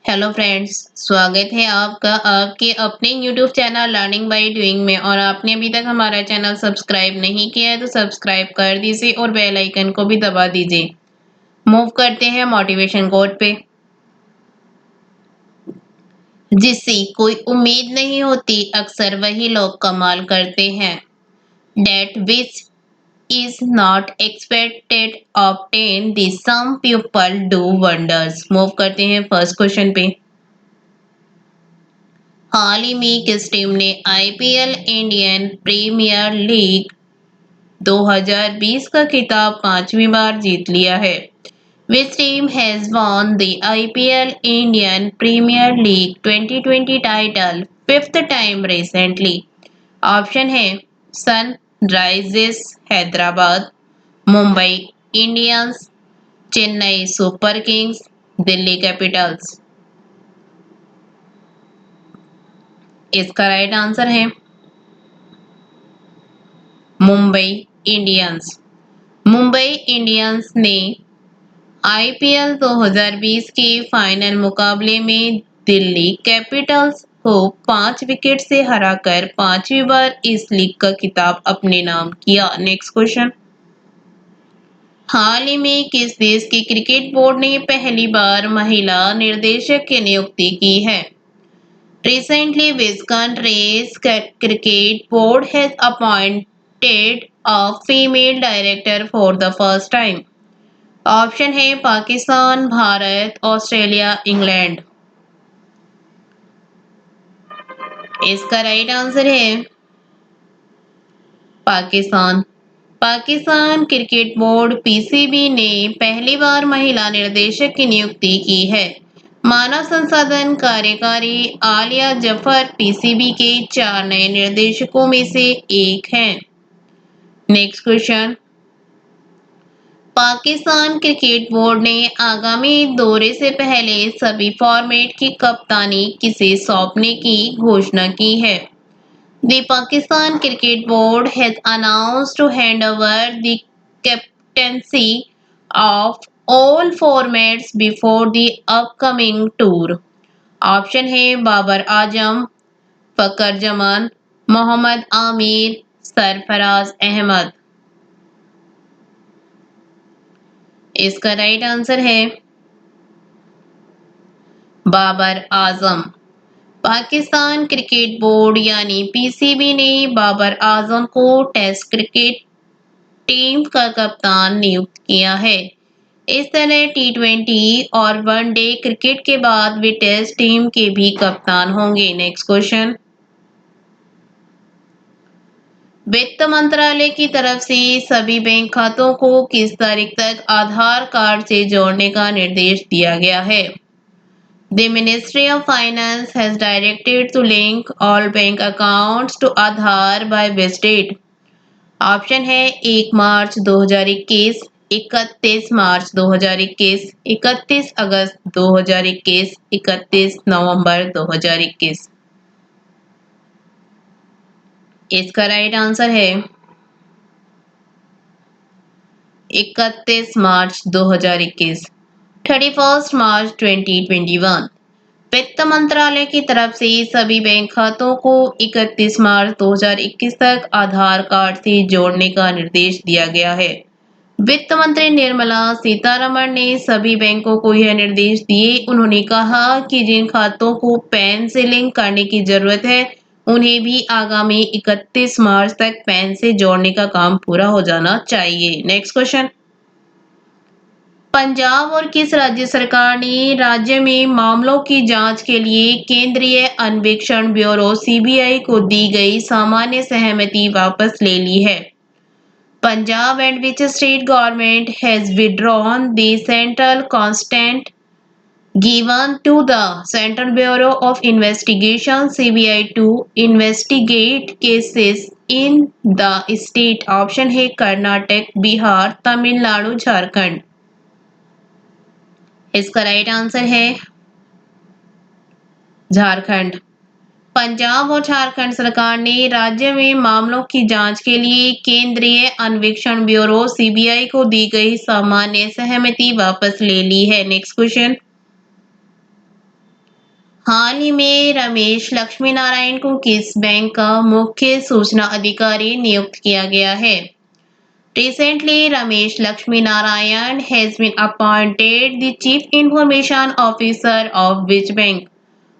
Hello friends, स्वागत है आपका आपके अपने YouTube channel learning by doing में। और आपने अभी तक हमारा चैनल सब्सक्राइब नहीं किया है तो सब्सक्राइब कर दीजिए और बेल आइकन को भी दबा दीजिए। मूव करते हैं मोटिवेशन कोट पे। जिससे कोई उम्मीद नहीं होती अक्सर वही लोग कमाल करते हैं। That which is not expected obtain the some people do wonders। Move करते हैं फर्स्ट क्वेश्चन पे। हाल ही में किस टीम ने आईपीएल इंडियन प्रीमियर लीग 2020 का खिताब 5वीं बार जीत लिया है? Which team has won the IPL Indian Premier League 2020 title fifth time recently? Option है Sunrisers Hyderabad, Mumbai Indians, Chennai Super Kings, Delhi Capitals. इसका राइट आंसर है मुंबई इंडियंस। मुंबई इंडियंस ने आईपीएल 2020 के फाइनल मुकाबले में दिल्ली कैपिटल्स को 5 विकेट से हराकर 5वीं बार इस लीग का खिताब अपने नाम किया। Next question. हाल ही में किस देश के क्रिकेट बोर्ड ने पहली बार महिला निर्देशक की नियुक्ति की है? Recently, which country's cricket board has appointed a female director for the first time? Option है पाकिस्तान, भारत, ऑस्ट्रेलिया, इंग्लैंड। इसका राइट आंसर है Pakistan. Pakistan cricket board PCB ने पहली बार महिला निर्देशक की नियुक्ति की है। मानव संसाधन कार्यकारी आलिया जफर पीसीबी के 4 नए निर्देशकों में से एक हैं। Next question. Pakistan cricket board ने आगामी दौरे से पहले सभी फॉर्मेट की कप्तानी किसे सौंपने की घोषणा की है? The Pakistan Cricket Board has announced to hand over the captaincy of all formats before the upcoming tour। Option है बाबर आजम, फकर जमान, मोहम्मद आमिर, सरफराज अहमद। इसका राइट आंसर है बाबर आजम। पाकिस्तान क्रिकेट बोर्ड यानी पीसीबी ने बाबर आजम को टेस्ट क्रिकेट टीम का कप्तान नियुक्त किया है। इस तरह टी20 और वनडे क्रिकेट के बाद वे टेस्ट टीम के भी कप्तान होंगे। Next question. वित्त मंत्रालय की तरफ से सभी बैंक खातों को किस तारीख तक आधार कार्ड से जोड़ने का निर्देश दिया गया है? The Ministry of Finance has directed to link all bank accounts to Aadhaar by which date? Option है 1 मार्च 2021, 31 मार्च 2021, 31 अगस्त 2021, 31 नवंबर 2021। इसका राइट आंसर है 31 मार्च 2021, 31 मार्च 2021। वित्त मंत्रालय की तरफ से सभी बैंक खातों को 31 मार्च 2021 तक आधार कार्ड से जोड़ने का निर्देश दिया गया है। वित्त मंत्री निर्मला सीतारमण ने सभी बैंकों को यह निर्देश दिए। उन्होंने कहा कि जिन खातों को पैन से लिंक करने की जरूरत है उन्हें भी आगामी 31 मार्च तक पैन से जोड़ने का काम पूरा हो जाना चाहिए। Next question. पंजाब और किस राज्य सरकार ने राज्य में मामलों की जांच के लिए केंद्रीय अन्वेषण ब्यूरो सीबीआई को दी गई सामान्य सहमति वापस ले ली है? Punjab and which state government has withdrawn the central constant given to the Central Bureau of Investigation (CBI) to investigate cases in the state? Option है कर्नाटक, बिहार, तमिलनाडु, झारखंड। इसका राइट आंसर है झारखंड। पंजाब और झारखंड सरकार ने राज्य में मामलों की जांच के लिए केंद्रीय अन्वेषण ब्यूरो सीबीआई को दी गई सामान्य सहमति वापस ले ली है। Next question. हाल ही में रमेश लक्ष्मीनारायण को किस बैंक का मुख्य सूचना अधिकारी नियुक्त किया गया है? Recently, Ramesh Lakshminarayan has been appointed the Chief Information Officer of which bank?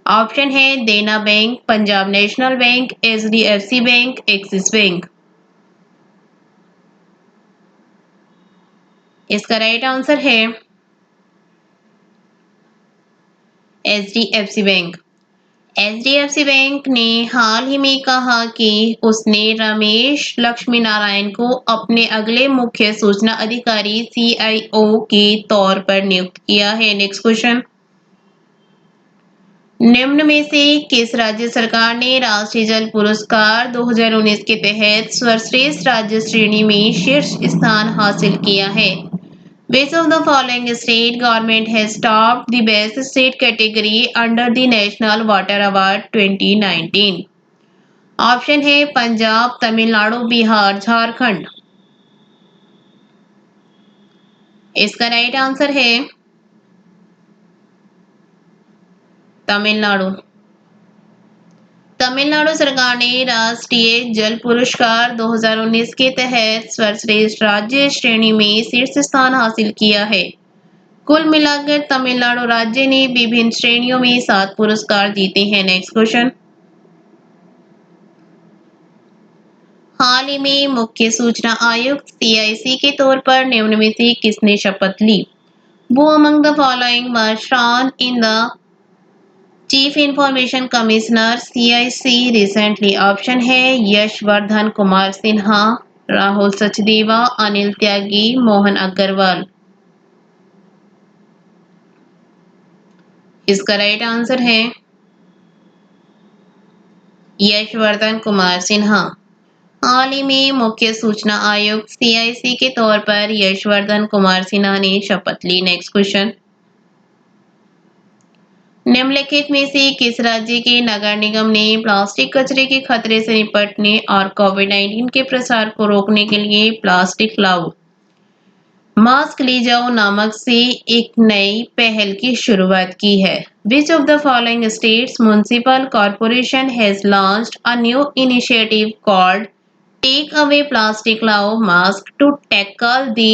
Option है देना bank, Punjab national bank, HDFC bank, axis bank. इसका राइट आंसर है एचडीएफसी बैंक। एचडीएफसी बैंक ने हाल ही में कहा कि उसने रमेश लक्ष्मीनारायण को अपने अगले मुख्य सूचना अधिकारी सीआईओ के तौर पर नियुक्त किया है। नेक्स्ट क्वेश्चन, निम्न में से किस राज्य सरकार ने राष्ट्रीय जल पुरस्कार 2019 के तहत सर्वश्रेष्ठ राज्य श्रेणी में शीर्ष स्थान हासिल किया है? Which of the following state government has topped the best state category under the National Water Award 2019? Option है पंजाब, तमिलनाडु, बिहार, झारखंड। इसका राइट आंसर है तमिलनाडु। तमिलनाडु सरकार ने राष्ट्रीय जल पुरस्कार 2019 के तहत सर्वश्रेष्ठ राज्य श्रेणी में शीर्ष स्थान हासिल किया है। कुल मिलाकर तमिलनाडु राज्य ने विभिन्न श्रेणियों में 7 पुरस्कार जीते हैं। नेक्स्ट क्वेश्चन, हाल ही में मुख्य सूचना आयुक्त सीआईसी के तौर पर निम्न में से किसने शपथ ली? Who among the following was sworn in the chief information commissioner CIC recently? Option है यशवर्धन कुमार सिन्हा, राहुल सचदेवा, अनिल त्यागी, मोहन अग्रवाल। इसका राइट आंसर है यशवर्धन कुमार सिन्हा। हाल ही में मुख्य सूचना आयुक्त सीआईसी के तौर पर यशवर्धन कुमार सिन्हा ने शपथ ली। नेक्स्ट क्वेश्चन, निम्नलिखित में से किस राज्य के नगर निगम ने प्लास्टिक कचरे के खतरे से निपटने और कोविड-19 के प्रसार को रोकने के लिए प्लास्टिक लाओ मास्क ले जाओ नामक से एक नई पहल की शुरुआत की है? Which of the following states municipal corporation has launched a new initiative called Take Away Plastic Lao Mask to tackle the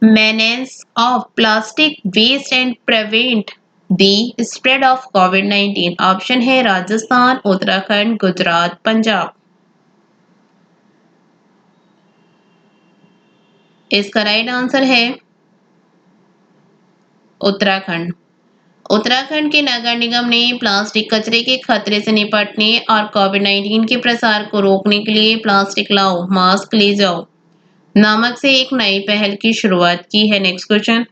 menace of plastic waste and prevent the spread of COVID-19? Option है राजस्थान, उत्तराखंड, गुजरात, पंजाब। इसका right answer है उत्तराखंड। उत्तराखंड के नगर निगम ने plastic कचरे के खतरे से निपटने और कोविड-19 के प्रसार को रोकने के लिए प्लास्टिक लाओ मास्क ले जाओ नामक से एक नई पहल की शुरुआत की है। Next question,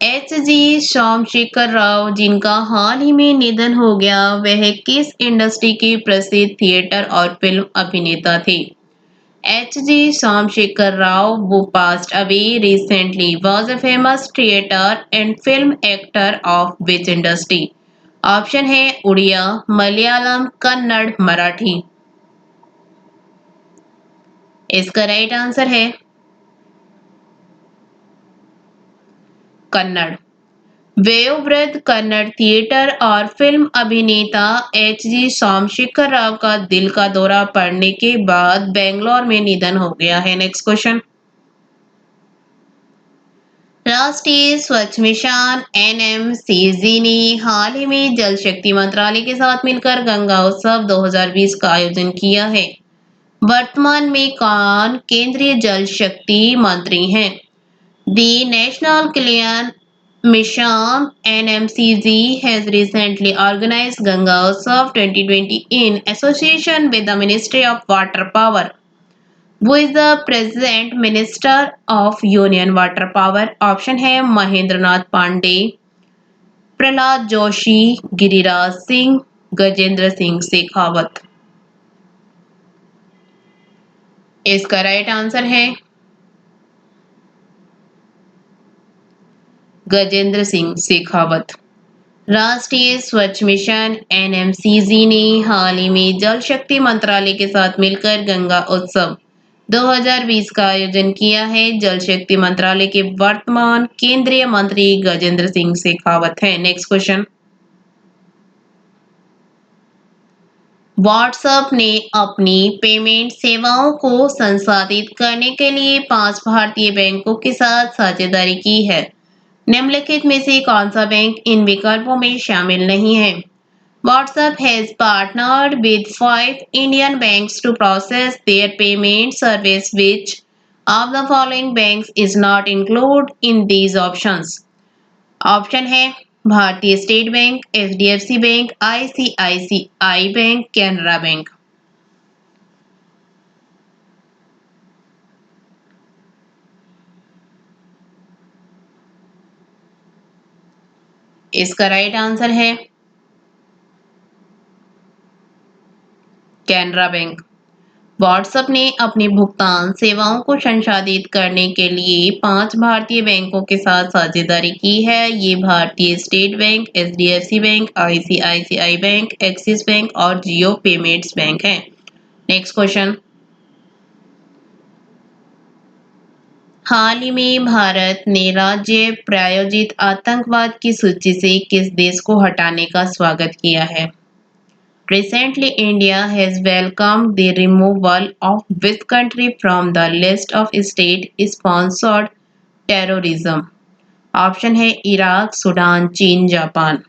H G. Somashekar Rao जिनका हाल ही में निधन हो गया वह किस इंडस्ट्री के प्रसिद्ध थिएटर और फिल्म अभिनेता थे? H.G. Somsekhar Rao, who passed away recently, was a famous theatre and film actor of which industry? Option है उड़िया, मलयालम, कन्नड़, मराठी। इसका राइट आंसर है कन्नड़। वयोवृद्ध कन्नड़ थिएटर और फिल्म अभिनेता एच.जी. सोमशेखर राव का दिल का दौरा पड़ने के बाद बेंगलोर में निधन हो गया है। नेक्स्ट क्वेश्चन, राष्ट्रीय स्वच्छ मिशन एनएमसीजी ने हाल ही में जल शक्ति मंत्रालय के साथ मिलकर गंगा उत्सव 2020 का आयोजन किया है। वर्तमान में कौन केंद्रीय जल शक्ति मंत्री हैं? The National Clean Mission (NMCG) has recently organized Ganga Utsav 2020 in association with the Ministry of Water Power. Who is the present Minister of Union Water Power? Option है महेंद्र नाथ पांडे, प्रहलाद जोशी, गिरिराज सिंह, गजेंद्र सिंह शेखावत। इसका राइट आंसर है गजेंद्र सिंह शेखावत। राष्ट्रीय स्वच्छ मिशन एनएमसीजी ने हाल ही में जल शक्ति मंत्रालय के साथ मिलकर गंगा उत्सव 2020 का आयोजन किया है? जल शक्ति मंत्रालय के वर्तमान केंद्रीय मंत्री गजेंद्र सिंह शेखावत हैं। नेक्स्ट क्वेश्चन, व्हाट्सएप ने अपनी पेमेंट सेवाओं को संसाधित करने के लिए 5 भारतीय बैंकों के साथ साझेदारी की है। निम्नलिखित में से कौन सा बैंक इन विकल्पों में शामिल नहीं है? WhatsApp has partnered with 5 Indian banks to process their payment service. Which of the following banks is not included in these options? Option है भारतीय state bank, HDFC bank, ICICI bank, Canara bank. इसका right answer है Canara bank. WhatsApp ने अपनी भुगतान सेवाओं को संसाधित करने के लिए 5 भारतीय बैंकों के साथ साझेदारी की है। ये भारतीय state bank, HDFC bank, ICICI bank, axis bank और जियो पेमेंट्स बैंक हैं। नेक्स्ट क्वेश्चन, हाल ही में भारत ने राज्य प्रायोजित आतंकवाद की सूची से किस देश को हटाने का स्वागत किया है? Recently, India has welcomed the removal of which country from the list of state-sponsored terrorism? Option है इराक, सूडान, चीन, जापान।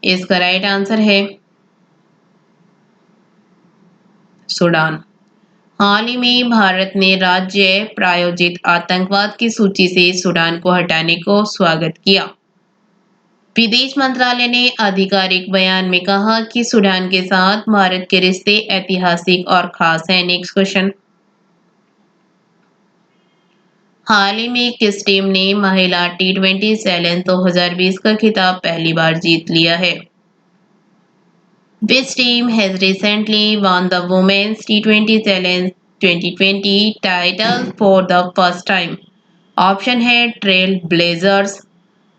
इसका राइट आंसर है सूडान। हाल ही में भारत ने राज्य प्रायोजित आतंकवाद की सूची से सूडान को हटाने को स्वागत किया। विदेश मंत्रालय ने आधिकारिक बयान में कहा कि सूडान के साथ भारत के रिश्ते ऐतिहासिक और खास हैं। नेक्स्ट क्वेश्चन, हाल ही में किस टीम ने महिला T20 चैलेंज 2020 का खिताब पहली बार जीत लिया है? Which team has recently won the Women's T20 Challenge 2020 title for the first time? Option है ट्रेल ब्लेजर्स,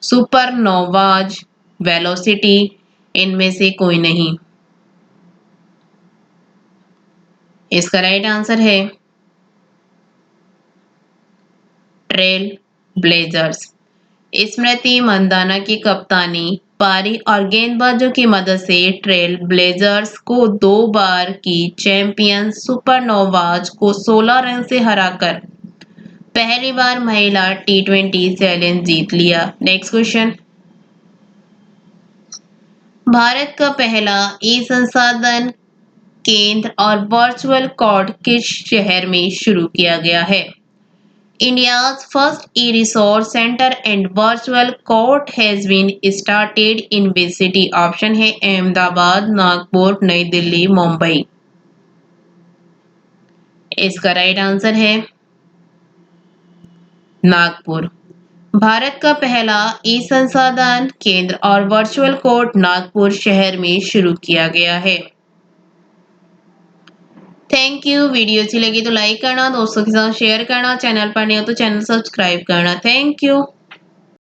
सुपरनोवाज, वेलोसिटी, इनमें से कोई नहीं। इसका राइट आंसर है ट्रेल ब्लेजर्स। स्मृति मंदाना की कप्तानी, पारी और गेंदबाजों की मदद से ट्रेल ब्लेजर्स को 2 बार की चैंपियन सुपरनोवाज को 16 रन से हराकर पहली बार महिला T20 चैलेंज जीत लिया। नेक्स्ट क्वेश्चन, भारत का पहला ई संसाधन केंद्र और वर्चुअल कोर्ट किस शहर में शुरू किया गया है? India's first e-resource center and virtual court has been started in which city? Option है अहमदाबाद, नागपुर, नई दिल्ली, मुंबई। इसका राइट आंसर है नागपुर। भारत का पहला ई संसाधन केंद्र और वर्चुअल कोर्ट नागपुर शहर में शुरू किया गया है। Thank you. वीडियो अच्छी लगी तो लाइक करना, दोस्तों के साथ शेयर करना, चैनल पर नहीं हो तो चैनल सब्सक्राइब करना। Thank you.